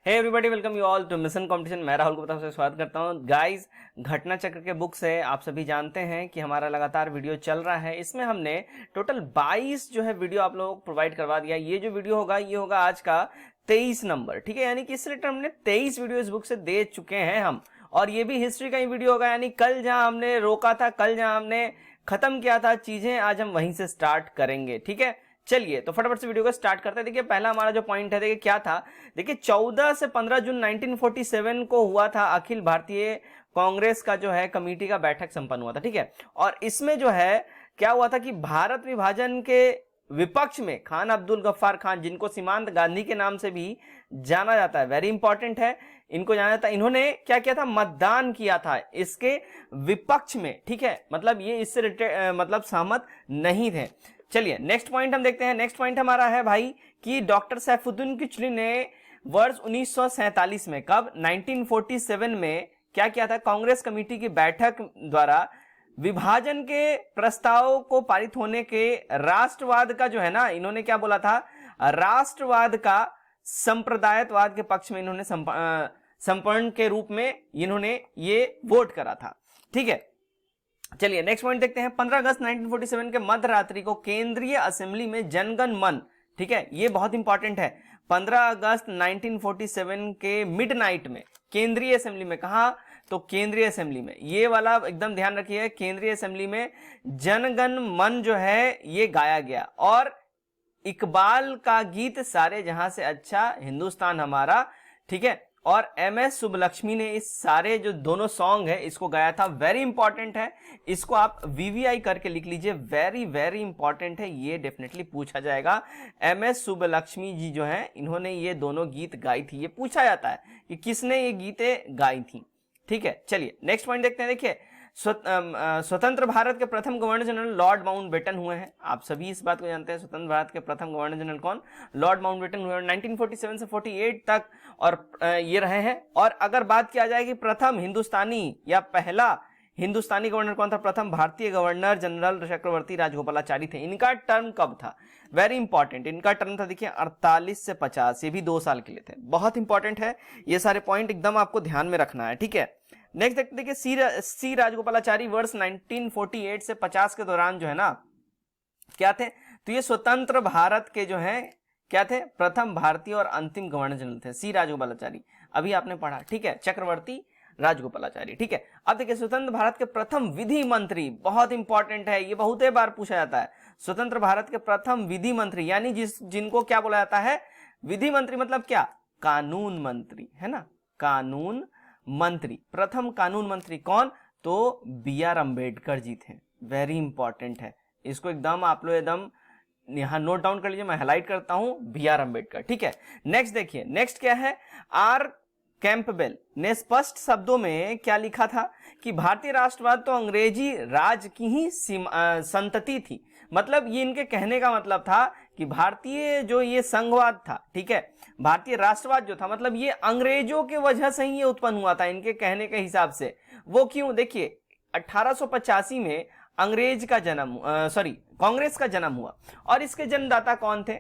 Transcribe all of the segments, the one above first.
Hey everybody, welcome you all to mission competition. मैं राहुल गुप्ता से स्वागत करता हूं। गाइस, घटना चक्र के बुक से आप सभी जानते हैं कि हमारा लगातार वीडियो चल रहा है। इसमें हमने टोटल 22 जो है वीडियो आप लोगों को प्रोवाइड करवा दिया। ये जो वीडियो होगा ये होगा आज का 23 नंबर, ठीक है। यानी कि इस रिलेटेड हमने 23 वीडियो इस बुक से दे चुके हैं हम, और ये भी हिस्ट्री का ही वीडियो होगा। यानी कल जहां हमने रोका था, कल जहां हमने खत्म किया था चीजें, आज हम वहीं से स्टार्ट करेंगे, ठीक है। चलिए तो फटाफट से वीडियो को स्टार्ट करते हैं। देखिए पहला हमारा जो पॉइंट है, देखिए क्या था। देखिए 14 से 15 जून 1947 को हुआ था अखिल भारतीय कांग्रेस का जो है कमेटी का बैठक संपन्न हुआ था, ठीक है। और इसमें जो है क्या हुआ था कि भारत विभाजन के विपक्ष में खान अब्दुल गफ्फार खान, जिनको सीमांत गांधी के नाम से भी जाना जाता है, वेरी इंपॉर्टेंट है, इनको जाना जाता है। इन्होंने क्या किया था, मतदान किया था इसके विपक्ष में, ठीक है। मतलब ये इससे मतलब सहमत नहीं थे। चलिए नेक्स्ट पॉइंट हम देखते हैं। नेक्स्ट पॉइंट हमारा है भाई कि डॉक्टर सैफुद्दीन किचलू ने वर्ष 1947 में, कब, 1947 में क्या किया था, कांग्रेस कमेटी की बैठक द्वारा विभाजन के प्रस्ताव को पारित होने के राष्ट्रवाद का जो है ना, इन्होंने क्या बोला था, राष्ट्रवाद का संप्रदायवाद के पक्ष में इन्होंने संपूर्ण के रूप में इन्होंने ये वोट करा था, ठीक है। चलिए नेक्स्ट पॉइंट देखते हैं। 15 अगस्त 1947 के मध्य रात्रि को केंद्रीय असेंबली में जनगण मन, ठीक है, ये बहुत इंपॉर्टेंट है। 15 अगस्त 1947 के मिडनाइट में केंद्रीय असेंबली में, कहा तो केंद्रीय असेंबली में, ये वाला एकदम ध्यान रखिए, केंद्रीय असेंबली में जनगण मन जो है ये गाया गया। और इकबाल का गीत सारे जहां से अच्छा हिंदुस्तान हमारा, ठीक है। और एमएस सुब्बलक्ष्मी ने इस सारे जो दोनों सॉन्ग है इसको गाया था। वेरी इंपॉर्टेंट है, इसको आप वीवीआई करके लिख लीजिए, वेरी वेरी इंपॉर्टेंट है, ये डेफिनेटली पूछा जाएगा। एमएस सुब्बलक्ष्मी जी जो है इन्होंने ये दोनों गीत गाई थी, ये पूछा जाता है कि किसने ये गीतें गाई थी, ठीक है। चलिए नेक्स्ट पॉइंट देखते हैं। देखिए स्वतंत्र भारत के प्रथम गवर्नर जनरल लॉर्ड माउंटबेटन हुए हैं। आप सभी इस बात को जानते हैं, स्वतंत्र भारत के प्रथम गवर्नर जनरल कौन, लॉर्ड माउंटबेटन हुए, 1947 से 48 तक और ये रहे हैं। और अगर बात किया जाए कि प्रथम हिंदुस्तानी या पहला हिंदुस्तानी गवर्नर कौन था, प्रथम भारतीय गवर्नर जनरल चक्रवर्ती राजगोपालाचारी थे। इनका टर्म कब था, वेरी इंपॉर्टेंट, इनका टर्म था देखिए 48 से 50, ये भी 2 साल के लिए थे। बहुत इंपॉर्टेंट है, ये सारे पॉइंट एकदम आपको ध्यान में रखना है, ठीक है। नेक्स्ट देखिए सी राजगोपालाचारी वर्ष 1948 से 50 के दौरान जो है ना क्या थे, तो ये स्वतंत्र भारत के जो है क्या थे, प्रथम भारतीय और अंतिम गवर्नर जनरल थे सी राजगोपालाचारी, अभी आपने पढ़ा, ठीक है, चक्रवर्ती राजगोपालाचारी, ठीक है। अब देखिए स्वतंत्र भारत के प्रथम विधि मंत्री, बहुत इंपॉर्टेंट है, ये बहुत बार पूछा जाता है। स्वतंत्र भारत के प्रथम विधि मंत्री, यानी जिनको क्या बोला जाता है, विधि मंत्री मतलब क्या, कानून मंत्री, है ना, कानून मंत्री। प्रथम कानून मंत्री कौन, तो बी आर अम्बेडकर जी थे। वेरी इंपॉर्टेंट है, इसको एकदम आप लोग एकदम यहां नोट डाउन कर लीजिए, मैं हाईलाइट करता हूं, बी आर अम्बेडकर, ठीक है। नेक्स्ट देखिए, नेक्स्ट क्या है, आर कैंपबेल ने स्पष्ट शब्दों में क्या लिखा था कि भारतीय राष्ट्रवाद तो अंग्रेजी राज की ही संतति थी। मतलब ये इनके कहने का मतलब था कि भारतीय जो ये संघवाद था, ठीक है, भारतीय राष्ट्रवाद जो था, मतलब ये अंग्रेजों के वजह से ही ये उत्पन्न हुआ था, इनके कहने के हिसाब से। वो क्यों, देखिए 1885 में अंग्रेज का जन्म कांग्रेस का जन्म हुआ, और इसके जन्मदाता कौन थे,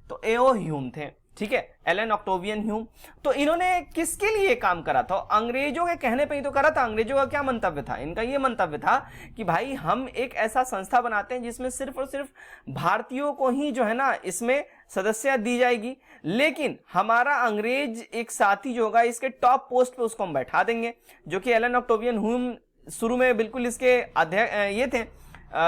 तो एओ ह्यूम थे, ठीक है, एलन ऑक्टेवियन ह्यूम। तो इन्होंने किसके लिए काम करा था, अंग्रेजों के कहने पे ही तो करा था। अंग्रेजों का क्या मंतव्य था, इनका ये मंतव्य था कि भाई हम एक ऐसा संस्था बनाते हैं जिसमें सिर्फ और सिर्फ भारतीयों को ही जो है ना इसमें सदस्यता दी जाएगी, लेकिन हमारा अंग्रेज एक साथी जो होगा इसके टॉप पोस्ट पे उसको हम बैठा देंगे, जो कि एलन ऑक्टेवियन ह्यूम शुरू में बिल्कुल इसके अध्यक्ष ये थे,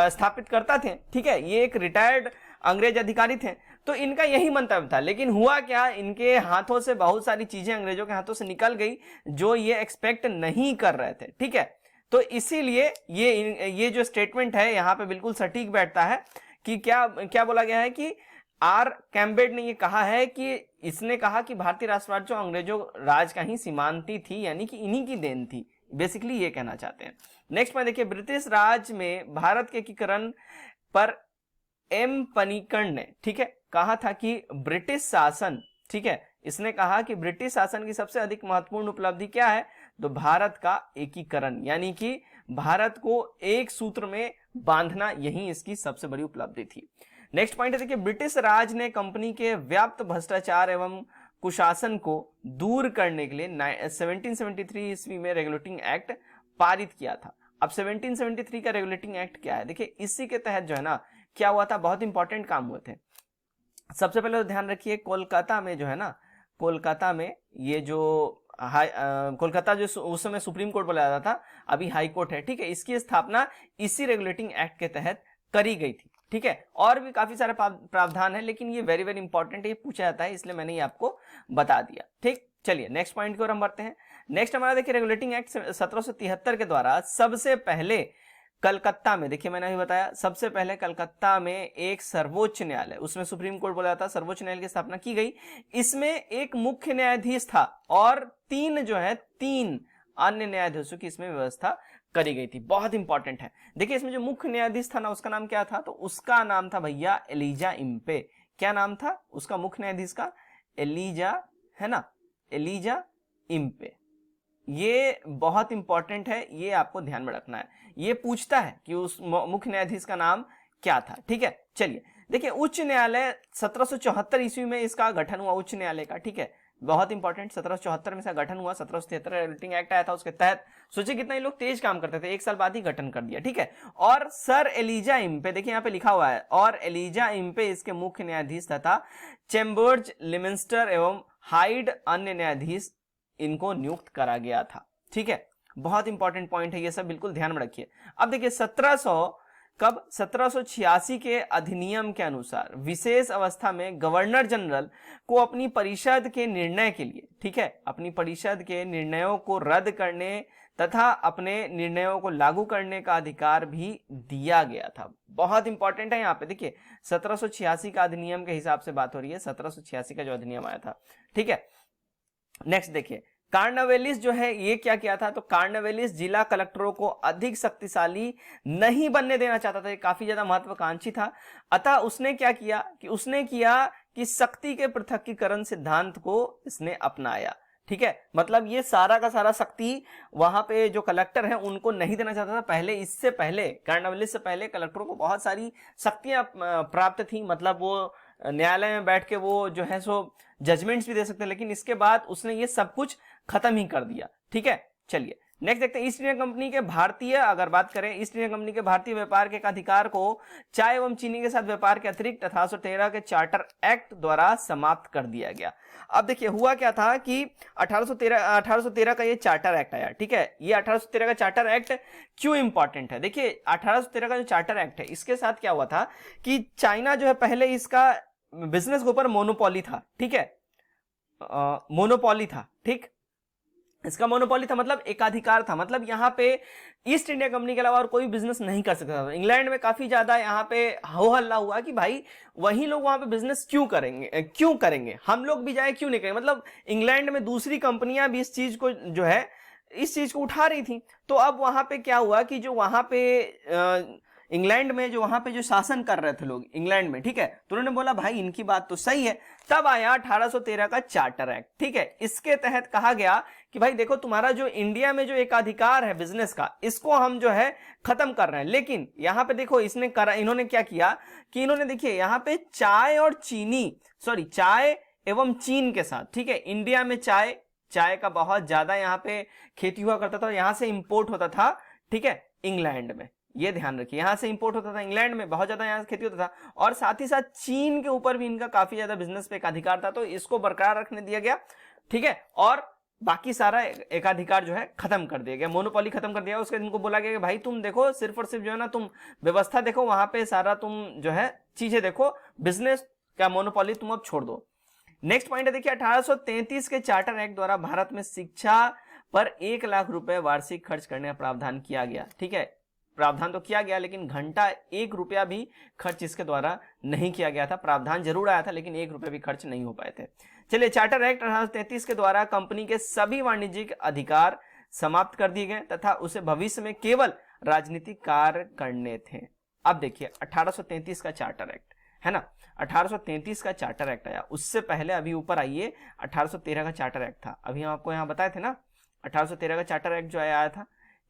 स्थापित करता थे, ठीक है, ये एक रिटायर्ड अंग्रेज अधिकारी थे। तो इनका यही मंतव्य था, लेकिन हुआ क्या, इनके हाथों से बहुत सारी चीजें अंग्रेजों के हाथों से निकल गई जो ये एक्सपेक्ट नहीं कर रहे थे, ठीक है। तो इसीलिए ये जो स्टेटमेंट है यहाँ पे बिल्कुल सटीक बैठता है कि क्या क्या बोला गया है कि आर कैम्बेड ने ये कहा है कि इसने कहा कि भारतीय राष्ट्रवाद जो अंग्रेजों राज का ही सीमांती थी, यानी कि इन्हीं की देन थी, बेसिकली ये कहना चाहते हैं। नेक्स्ट में देखिए, ब्रिटिश राज में भारत के एकीकरण पर एम पनीकर्ण ने, ठीक है, कहा था कि ब्रिटिश शासन, ठीक है, इसने कहा कि ब्रिटिश शासन की सबसे अधिक महत्वपूर्ण उपलब्धि क्या है, तो भारत का एकीकरण, यानी कि भारत को एक सूत्र में बांधना, यही इसकी सबसे बड़ी उपलब्धि थी। नेक्स्ट पॉइंट है देखिए, ब्रिटिश राज ने कंपनी के व्याप्त भ्रष्टाचार एवं कुशासन को दूर करने के लिए 1773 ईस्वी में रेगुलेटिंग एक्ट पारित किया था। अब 1773 का रेगुलेटिंग एक्ट क्या है, देखिए इसी के तहत जो है ना क्या हुआ था, बहुत इंपॉर्टेंट काम हुए थे। सबसे पहले तो ध्यान रखिए, कोलकाता में जो है ना, कोलकाता में ये जो कोलकाता जो उस समय सुप्रीम कोर्ट बोला जाता था, अभी हाई कोर्ट है, ठीक है, इसकी स्थापना इसी रेगुलेटिंग एक्ट के तहत करी गई थी, ठीक है। और भी काफी सारे प्रावधान है, लेकिन ये वेरी वेरी इंपॉर्टेंट है, ये पूछा जाता है, इसलिए मैंने ये आपको बता दिया, ठीक। चलिए नेक्स्ट पॉइंट की ओर हम बढ़ते हैं। नेक्स्ट हमारा देखिए रेगुलेटिंग एक्ट 1773 के द्वारा सबसे पहले कलकत्ता में, देखिए मैंने अभी बताया, सबसे पहले कलकत्ता में एक सर्वोच्च न्यायालय, उसमें सुप्रीम कोर्ट बोला जाता है, सर्वोच्च न्यायालय की स्थापना की गई। इसमें एक मुख्य न्यायाधीश था और तीन अन्य न्यायाधीशों की इसमें व्यवस्था करी गई थी। बहुत इंपॉर्टेंट है। देखिए इसमें जो मुख्य न्यायाधीश था ना, उसका नाम क्या था, तो उसका नाम था भैया एलिजा इम्पे। क्या नाम था उसका मुख्य न्यायाधीश का? एलिजा, है ना, एलिजा इम्पे। ये बहुत इंपॉर्टेंट है, ये आपको ध्यान में रखना है, ये पूछता है कि उस मुख्य न्यायाधीश का नाम क्या था, ठीक है। चलिए देखिए उच्च न्यायालय 1774 ईस्वी में इसका गठन हुआ, उच्च न्यायालय का, ठीक है, बहुत इंपॉर्टेंट। 1774 में इसका गठन हुआ, 1773 रेगुलेटिंग एक्ट आया था, उसके तहत सोचिए कितना ये लोग तेज काम करते थे, एक साल बाद ही गठन कर दिया, ठीक है। और सर एलिजा इम्पे, देखिए यहाँ पे लिखा हुआ है, और एलिजा इम्पे इसके मुख्य न्यायाधीश तथा चेम्बर्स, लिमिंस्टर एवं हाइड अन्य न्यायाधीश इनको नियुक्त करा गया था, ठीक है। बहुत इंपॉर्टेंट पॉइंट है, ये सब बिल्कुल ध्यान में रखिए। अब देखिए 1786 के अधिनियम के अनुसार विशेष अवस्था में गवर्नर जनरल को अपनी परिषद के निर्णय के लिए, ठीक है, अपनी परिषद के निर्णयों को रद्द करने तथा अपने निर्णयों को लागू करने का अधिकार भी दिया गया था। बहुत इंपॉर्टेंट है यहाँ पे, देखिए 1786 का अधिनियम के हिसाब से बात हो रही है, 1786 का जो अधिनियम आया था, ठीक है। नेक्स्ट देखिए कार्नवेलिस जो है ये क्या किया था, तो कार्नवेलिस जिला कलेक्टरों को अधिक शक्तिशाली नहीं बनने देना चाहता था, ये काफी ज्यादा महत्वाकांक्षी था। अतः उसने क्या किया कि शक्ति के पृथकीकरण सिद्धांत को इसने अपनाया, ठीक है। मतलब ये सारा का सारा शक्ति वहां पे जो कलेक्टर है उनको नहीं देना चाहता था पहले। इससे पहले कार्नवेलिस से पहले कलेक्टरों को बहुत सारी शक्तियां प्राप्त थी, मतलब वो न्यायालय में बैठ के वो जो है सो जजमेंट्स भी दे सकते हैं, लेकिन इसके बाद उसने ये सब कुछ खत्म ही कर दिया, ठीक है। चलिए नेक्स्ट देखते हैं ईस्ट इंडिया कंपनी के भारतीय, अगर बात करें ईस्ट इंडिया कंपनी के भारतीय व्यापार के अधिकार को चाय एवं चीनी के साथ व्यापार के अतिरिक्त 1813 के चार्टर एक्ट द्वारा समाप्त कर दिया गया। अब देखिए हुआ क्या था कि 1813 का ये चार्टर एक्ट आया, ठीक है। ये 1813 का चार्टर एक्ट क्यों इंपॉर्टेंट है, देखिए 1813 का जो चार्टर एक्ट है इसके साथ क्या हुआ था कि चाइना जो है पहले इसका बिजनेस के ऊपर मोनोपोली था, ठीक है, मोनोपोली था, ठीक, इसका मोनोपोली था, मतलब एकाधिकार था, मतलब यहाँ पे ईस्ट इंडिया कंपनी के अलावा और कोई बिजनेस नहीं कर सकता था। इंग्लैंड में काफी ज्यादा यहाँ पे हो हल्ला हुआ कि भाई वही लोग वहां पे बिजनेस क्यों करेंगे, हम लोग भी जाए क्यों नहीं करेंगे। मतलब इंग्लैंड में दूसरी कंपनियां भी इस चीज को जो है इस चीज को उठा रही थी। तो अब वहां पे क्या हुआ कि जो वहां पे इंग्लैंड में जो वहां पे जो शासन कर रहे थे लोग इंग्लैंड में, ठीक है, तो उन्होंने बोला भाई इनकी बात तो सही है। तब आया 1813 का चार्टर एक्ट, ठीक है। इसके तहत कहा गया कि भाई देखो तुम्हारा जो इंडिया में जो एकाधिकार है बिजनेस का, इसको हम जो है खत्म कर रहे हैं। लेकिन यहां पे देखो इन्होंने क्या किया कि इन्होंने देखिए यहां पे चाय एवं चीन के साथ, ठीक है, इंडिया में चाय का बहुत ज्यादा यहाँ पे खेती हुआ करता था, यहां से इंपोर्ट होता था, ठीक है, इंग्लैंड में, ये ध्यान रखिए, यहां से इंपोर्ट होता था इंग्लैंड में, बहुत ज्यादा यहां से खेती होता था, और साथ ही साथ चीन के ऊपर भी इनका काफी ज्यादा बिजनेस पे एकाधिकार था, तो इसको बरकरार रखने दिया गया, ठीक है। और बाकी सारा एकाधिकार जो है खत्म कर दिया गया, मोनोपोली खत्म कर दिया। उसके इनको बोला गया कि भाई तुम देखो सिर्फ और सिर्फ जो है ना तुम व्यवस्था देखो, वहां पे सारा तुम जो है चीजें देखो, बिजनेस का मोनोपोली तुम अब छोड़ दो। नेक्स्ट पॉइंट है देखिए 1833 के चार्टर एक्ट द्वारा भारत में शिक्षा पर 1 लाख रुपए वार्षिक खर्च करने का प्रावधान किया गया, ठीक है। प्रावधान तो किया गया लेकिन घंटा 1 रुपया भी खर्च इसके द्वारा नहीं किया गया था। प्रावधान जरूर आया था लेकिन 1 रुपया भी खर्च नहीं हो पाए थे। चलिए चार्टर एक्ट 1833 के द्वारा कंपनी के सभी वाणिज्यिक अधिकार समाप्त कर दिए गए तथा उसे भविष्य में केवल राजनीतिक कार्य करने थे। अब देखिए 1833 का चार्टर एक्ट है ना, 1833 का चार्टर एक्ट आया, उससे पहले अभी ऊपर आइए 1813 का चार्टर एक्ट था। अभी हम आपको यहाँ बताए थे ना 1813 का चार्टर एक्ट जो आया था,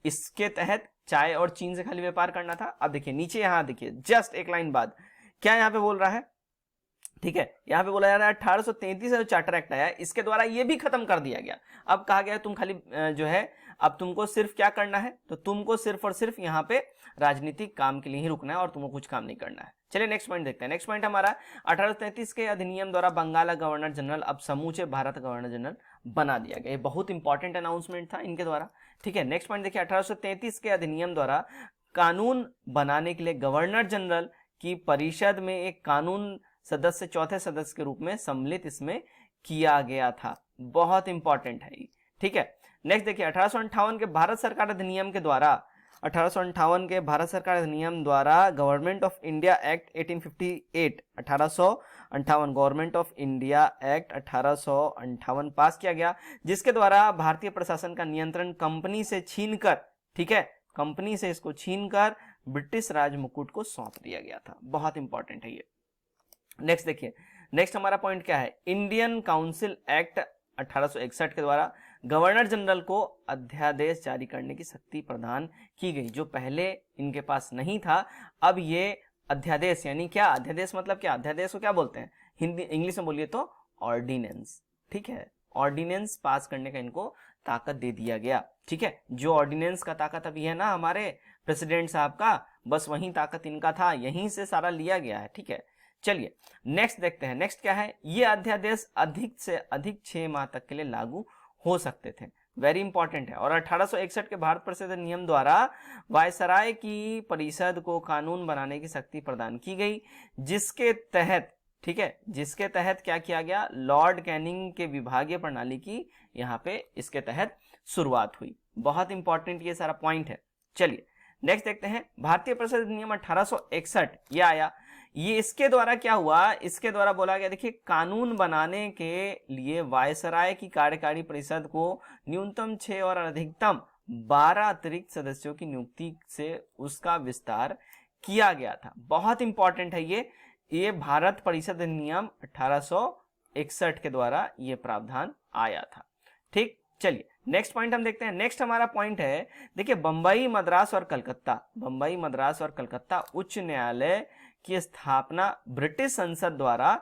इसके तहत चाय और चीन से खाली व्यापार करना था। अब देखिए नीचे यहाँ देखिए जस्ट एक लाइन बाद क्या यहाँ पे बोल रहा है ठीक है, यहाँ पे बोला जा रहा है 1833 जो चार्टर एक्ट आया इसके द्वारा ये भी खत्म कर दिया गया। अब कहा गया तुम खाली जो है अब तुमको सिर्फ क्या करना है, तो तुमको सिर्फ और सिर्फ यहाँ पे राजनीतिक काम के लिए ही रुकना है और तुमको कुछ काम नहीं करना है। चलिए नेक्स्ट पॉइंट देखते हैं। नेक्स्ट पॉइंट हमारा 1833 के अधिनियम द्वारा बंगाल का गवर्नर जनरल अब समूचे भारत का गवर्नर जनरल बना दिया गया। ये बहुत इंपॉर्टेंट अनाउंसमेंट था इनके द्वारा। ठीक है, नेक्स्ट पॉइंट देखिए 1833 के अधिनियम द्वारा कानून बनाने के लिए गवर्नर जनरल की परिषद में एक कानून सदस्य चौथे सदस्य के रूप में सम्मिलित इसमें किया गया था। बहुत इंपॉर्टेंट है ये। ठीक है, नेक्स्ट देखिए 1858 के भारत सरकार अधिनियम के द्वारा 1858 के भारत सरकार अधिनियम द्वारा government of India act 1858 1858 government of India act 1858 पास किया गया, जिसके द्वारा भारतीय प्रशासन का नियंत्रण कंपनी से छीनकर, ठीक है, कंपनी से इसको छीनकर ब्रिटिश राज मुकुट को सौंप दिया गया था। बहुत इंपॉर्टेंट है ये। नेक्स्ट देखिए, नेक्स्ट हमारा पॉइंट क्या है, इंडियन काउंसिल एक्ट 1861 के द्वारा गवर्नर जनरल को अध्यादेश जारी करने की शक्ति प्रदान की गई, जो पहले इनके पास नहीं था। अब ये अध्यादेश यानी क्या, अध्यादेश मतलब क्या, अध्यादेश को क्या बोलते हैं हिंदी इंग्लिश में बोलिए तो ऑर्डिनेंस। ठीक है, ऑर्डिनेंस पास करने का इनको ताकत दे दिया गया। ठीक है, जो ऑर्डिनेंस का ताकत अभी है ना हमारे प्रेसिडेंट साहब का, बस वही ताकत इनका था, यहीं से सारा लिया गया है। ठीक है, चलिए नेक्स्ट देखते हैं। नेक्स्ट क्या है, ये अध्यादेश अधिक से अधिक 6 माह तक के लिए लागू हो सकते थे। वेरी इंपॉर्टेंट है। और 1861 के भारत परिषद नियम द्वारा वायसराय की परिषद को कानून बनाने की शक्ति प्रदान की गई, जिसके तहत, ठीक है, जिसके तहत क्या किया गया, लॉर्ड कैनिंग के विभागीय प्रणाली की यहाँ पे इसके तहत शुरुआत हुई। बहुत इंपॉर्टेंट ये सारा पॉइंट है। चलिए नेक्स्ट देखते हैं, भारतीय परिषद अधिनियम 1861 ये आया। ये इसके द्वारा क्या हुआ, इसके द्वारा बोला गया, देखिए कानून बनाने के लिए वायसराय की कार्यकारी परिषद को न्यूनतम 6 और अधिकतम 12 अतिरिक्त सदस्यों की नियुक्ति से उसका विस्तार किया गया था। बहुत इंपॉर्टेंट है ये भारत परिषद अधिनियम 1861 के द्वारा ये प्रावधान आया था। ठीक, चलिए नेक्स्ट पॉइंट हम देखते हैं। नेक्स्ट हमारा पॉइंट है, देखिए बंबई, मद्रास और कलकत्ता, बंबई, मद्रास और कलकत्ता उच्च न्यायालय की स्थापना ब्रिटिश संसद द्वारा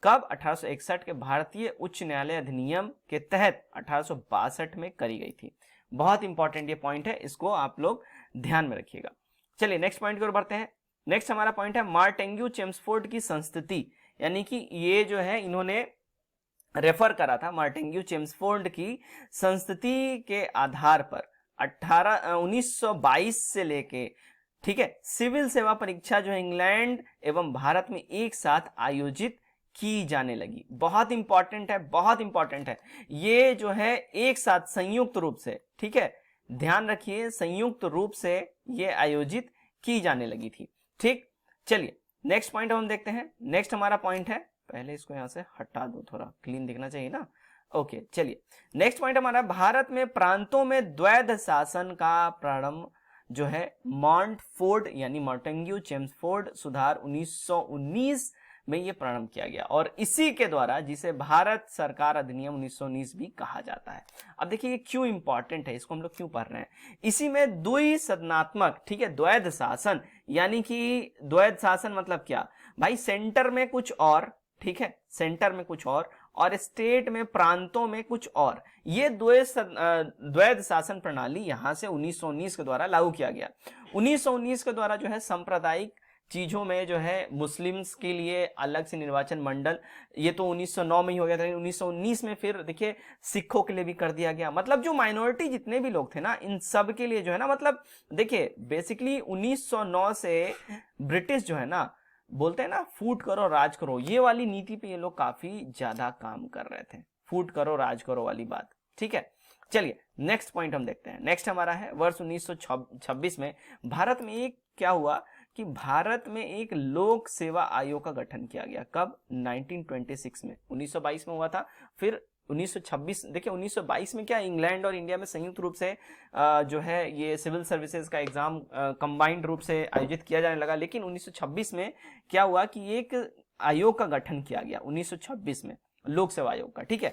कब, 1861 के भारतीय उच्च न्यायालय अधिनियम के तहत 1862 में करी गई थी। बहुत इंपॉर्टेंट ये पॉइंट है, इसको आप लोग ध्यान में रखिएगा। चलिए नेक्स्ट पॉइंट की ओर बढ़ते हैं। नेक्स्ट हमारा पॉइंट है मार्टेंग्यू चेम्सफोर्ड की संस्तुति, यानी कि ये जो है इन्होंने रेफर करा था मार्टेंग्यू चेम्सफोर्ड की संस्तुति के आधार पर 1922 से लेके, ठीक है, सिविल सेवा परीक्षा जो है इंग्लैंड एवं भारत में एक साथ आयोजित की जाने लगी। बहुत इंपॉर्टेंट है, बहुत इंपॉर्टेंट है ये जो है एक साथ संयुक्त रूप से, ठीक है, ध्यान रखिए संयुक्त रूप से ये आयोजित की जाने लगी थी। ठीक, चलिए नेक्स्ट पॉइंट हम देखते हैं। नेक्स्ट हमारा पॉइंट है, पहले इसको यहां से हटा दो, थोड़ा क्लीन दिखना चाहिए ना। ओके, चलिए नेक्स्ट पॉइंट हमारा, भारत में प्रांतों में द्वैध शासन का प्रारंभ जो है मॉन्टफोर्ड यानी मार्टेंग्यू चेम्सफोर्ड सुधार 1919 में ये प्रारंभ किया गया, और इसी के द्वारा जिसे भारत सरकार अधिनियम 1919 भी कहा जाता है। अब देखिए ये क्यों इंपॉर्टेंट है, इसको हम लोग क्यों पढ़ रहे हैं। इसी में द्विसदनात्मक, ठीक है, द्वैध शासन, यानी कि द्वैध शासन मतलब क्या भाई, सेंटर में कुछ और, ठीक है, सेंटर में कुछ और स्टेट में, प्रांतों में कुछ और, ये द्वैध शासन प्रणाली यहां से 1919 के द्वारा लागू किया गया। 1919 के द्वारा जो है सांप्रदायिक चीजों में जो है मुस्लिम्स के लिए अलग से निर्वाचन मंडल, ये तो 1909 में ही हो गया था, 1919 में फिर देखिए सिखों के लिए भी कर दिया गया। मतलब जो माइनॉरिटी जितने भी लोग थे ना, इन सब के लिए जो है ना, मतलब देखिए बेसिकली 1909 से ब्रिटिश जो है ना, बोलते हैं ना फूट करो राज करो, ये वाली नीति पे ये लोग काफी ज्यादा काम कर रहे थे, फूट करो राज करो वाली बात। ठीक है, चलिए नेक्स्ट पॉइंट हम देखते हैं। नेक्स्ट हमारा है वर्ष 1926 में भारत में एक क्या हुआ कि भारत में एक लोक सेवा आयोग का गठन किया गया। कब, 1926 में, 1922 में हुआ था, फिर 1926, देखिए 1922 में क्या इंग्लैंड और इंडिया में संयुक्त रूप से जो है ये सिविल सर्विसेज का एग्जाम कंबाइंड रूप से आयोजित किया जाने लगा। लेकिन 1926 में क्या हुआ कि एक आयोग का गठन किया गया 1926 में, लोक सेवा आयोग का। ठीक है,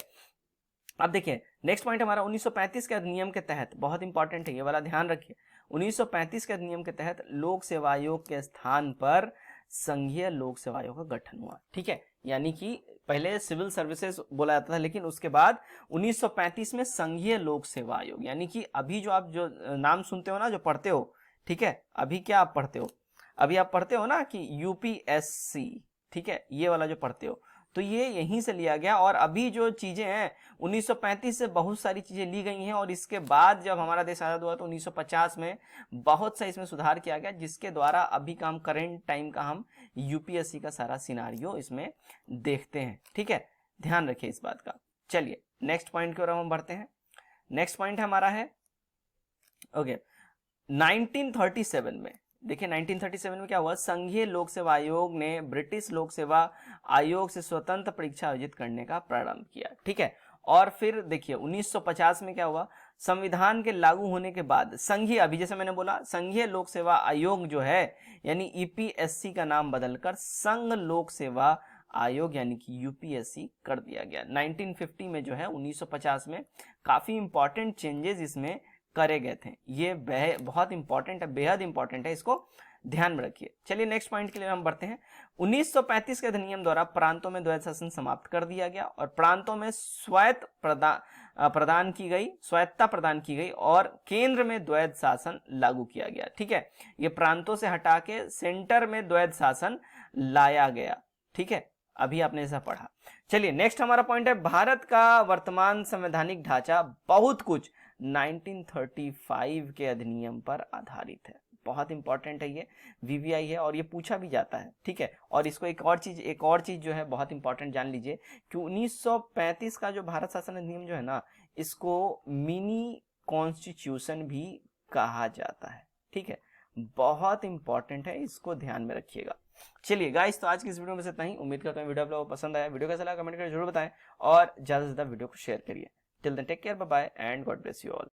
अब देखिए नेक्स्ट पॉइंट हमारा 1935 के अधिनियम के तहत, बहुत इंपॉर्टेंट है ये वाला, ध्यान रखिए। 1935 के अधिनियम के तहत लोक सेवा आयोग के स्थान पर संघीय लोक सेवा आयोग का गठन हुआ। ठीक है, यानी कि पहले सिविल सर्विसेज बोला जाता था, लेकिन उसके बाद 1935 में संघीय लोक सेवा आयोग, यानी कि अभी जो आप जो नाम सुनते हो ना, जो पढ़ते हो, ठीक है, अभी क्या आप पढ़ते हो, अभी आप पढ़ते हो ना कि यूपीएससी, ठीक है, ये वाला जो पढ़ते हो, तो ये यहीं से लिया गया। और अभी जो चीजें हैं 1935 से बहुत सारी चीजें ली गई हैं, और इसके बाद जब हमारा देश आजाद हुआ तो 1950 में बहुत सा इसमें सुधार किया गया, जिसके द्वारा अभी का हम करेंट टाइम का हम यूपीएससी का सारा सिनारियो इसमें देखते हैं, ठीक है, ध्यान रखिए इस बात का। चलिए नेक्स्ट पॉइंट की ओर हम बढ़ते हैं। नेक्स्ट पॉइंट हमारा है ओके 1937 में। देखिए 1937 में क्या हुआ, संघीय लोक सेवा आयोग ने ब्रिटिश लोक सेवा आयोग से स्वतंत्र परीक्षा आयोजित करने का प्रारंभ किया, ठीक है। और फिर देखिए 1950 में क्या हुआ, संविधान के लागू होने के बाद संघीय, अभी जैसे मैंने बोला संघीय लोक सेवा आयोग जो है यानी ईपीएससी का नाम बदलकर संघ लोक सेवा आयोग यानी कि यूपीएससी कर दिया गया। 1950 में जो है 1950 में काफी इंपॉर्टेंट चेंजेस इसमें करे गए थे। ये बहुत इंपॉर्टेंट है, बेहद इंपॉर्टेंट है, इसको ध्यान में रखिए। चलिए नेक्स्ट पॉइंट के लिए हम बढ़ते हैं। 1935 के अधिनियम द्वारा प्रांतों में द्वैध शासन समाप्त कर दिया गया और प्रांतों में स्वायत्ता प्रदान की गई और केंद्र में द्वैध शासन लागू किया गया, ठीक है। ये प्रांतों से हटा के सेंटर में द्वैध शासन लाया गया, ठीक है, अभी आपने ऐसा पढ़ा। चलिए नेक्स्ट हमारा पॉइंट है, भारत का वर्तमान संवैधानिक ढांचा बहुत कुछ 1935 के अधिनियम पर आधारित है। बहुत इंपॉर्टेंट है, ये वीवीआई है और ये पूछा भी जाता है, ठीक है। और इसको एक और चीज जो है बहुत इंपॉर्टेंट जान लीजिए कि 1935 का जो भारत शासन अधिनियम जो है ना, इसको मिनी कॉन्स्टिट्यूशन भी कहा जाता है, ठीक है, बहुत इंपॉर्टेंट है, इसको ध्यान में रखिएगा। चलिए गाइस, तो आज की इस वीडियो में से इतना ही। उम्मीद करता हूँ वीडियो आप लोगों को पसंद आया। वीडियो कैसा लगा कमेंट करके जरूर बताएं और ज्यादा से ज्यादा वीडियो को शेयर करिए। Till then take care, bye bye and God bless you all.